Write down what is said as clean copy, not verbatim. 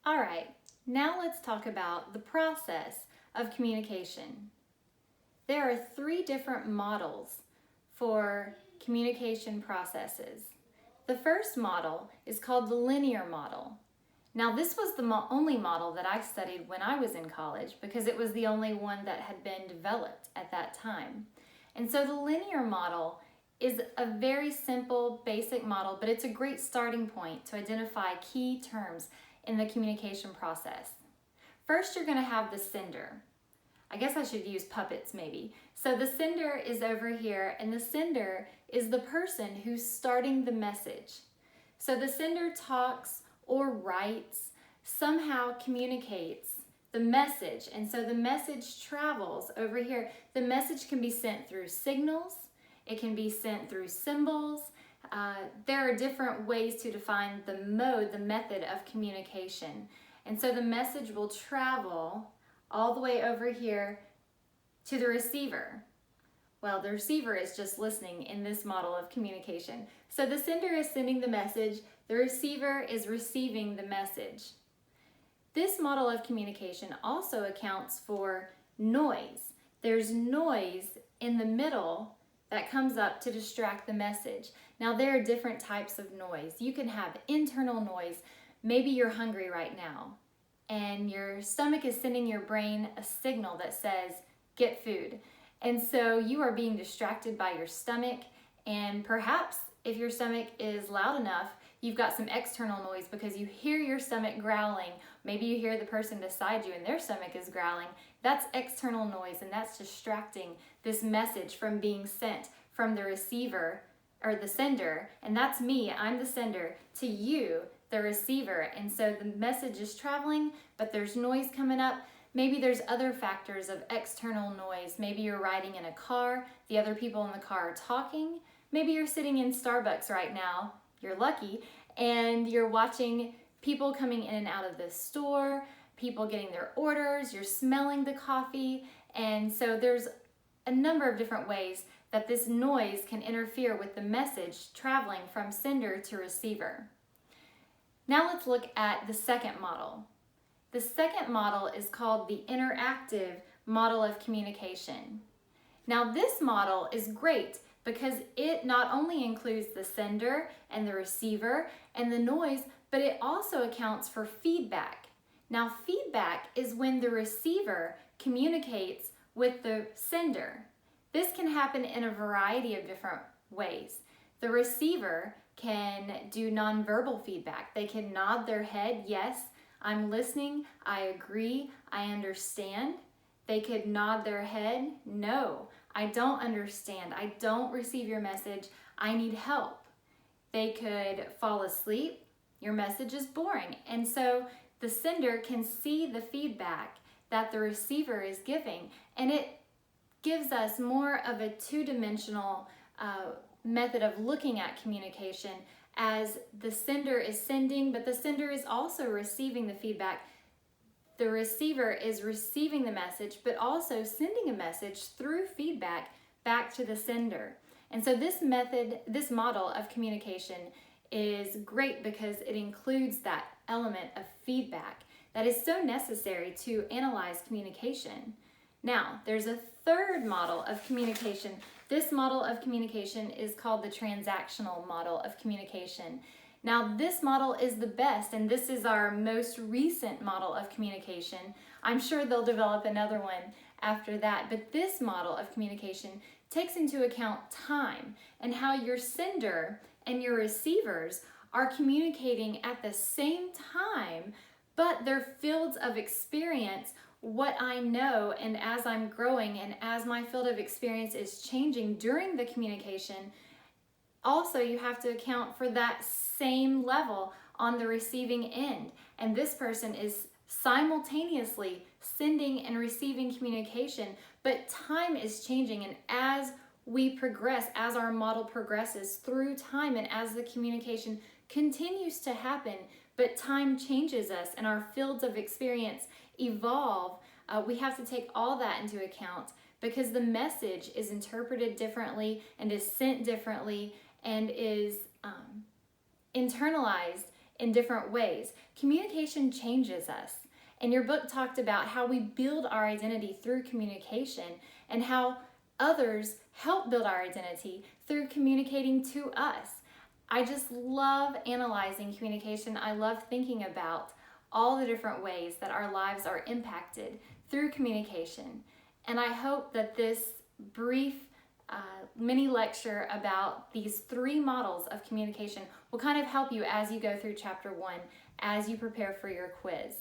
All right, now let's talk about the process of communication. There are three different models for communication processes. The first model is called the linear model. Now, this was the only model that I studied when I was in college because it was the only one that had been developed at that time. And so the linear model is a very simple, basic model, but it's a great starting point to identify key terms in the communication process. First, you're going to have the sender. I guess I should use puppets maybe. So the sender is over here, and the sender is the person who's starting the message. So the sender talks or writes, somehow communicates the message, and so the message travels over here. The message can be sent through signals, it can be sent through symbols. There are different ways to define the mode, the method of communication. And so the message will travel all the way over here to the receiver. Well, the receiver is just listening in this model of communication. So the sender is sending the message, the receiver is receiving the message. This model of communication also accounts for noise. There's noise in the middle that comes up to distract the message. Now, there are different types of noise. You can have internal noise. Maybe you're hungry right now, and your stomach is sending your brain a signal that says, get food. And so you are being distracted by your stomach, and perhaps if your stomach is loud enough, you've got some external noise because you hear your stomach growling. Maybe you hear the person beside you and their stomach is growling. That's external noise, and that's distracting this message from being sent from the receiver or the sender, and that's me, I'm the sender, to you, the receiver. And so the message is traveling, but there's noise coming up. Maybe there's other factors of external noise. Maybe you're riding in a car, the other people in the car are talking. Maybe you're sitting in Starbucks right now, you're lucky, and you're watching people coming in and out of the store, people getting their orders, you're smelling the coffee. And so there's a number of different ways that this noise can interfere with the message traveling from sender to receiver. Now let's look at the second model. The second model is called the interactive model of communication. Now this model is great because it not only includes the sender and the receiver and the noise, but it also accounts for feedback. Now feedback is when the receiver communicates with the sender. This can happen in a variety of different ways. The receiver can do nonverbal feedback. They can nod their head, yes, I'm listening, I agree, I understand. They could nod their head, no, I don't understand, I don't receive your message, I need help. They could fall asleep, your message is boring. And so the sender can see the feedback that the receiver is giving, and it gives us more of a two-dimensional method of looking at communication, as the sender is sending, but the sender is also receiving the feedback. The receiver is receiving the message, but also sending a message through feedback back to the sender. And so this model of communication is great because it includes that element of feedback that is so necessary to analyze communication. Now, there's a third model of communication. This model of communication is called the transactional model of communication. Now, this model is the best, and this is our most recent model of communication. I'm sure they'll develop another one after that, but this model of communication takes into account time and how your sender and your receivers are communicating at the same time, but their fields of experience, what I know, and as I'm growing and as my field of experience is changing during the communication, also you have to account for that same level on the receiving end. And this person is simultaneously sending and receiving communication, but time is changing, and as we progress, as our model progresses through time, and as the communication continues to happen, but time changes us and our fields of experience evolve, we have to take all that into account because the message is interpreted differently and is sent differently and is internalized in different ways. Communication changes us. And your book talked about how we build our identity through communication and how others help build our identity through communicating to us. I just love analyzing communication. I love thinking about all the different ways that our lives are impacted through communication. And I hope that this brief mini lecture about these 3 models of communication will kind of help you as you go through chapter 1, as you prepare for your quiz.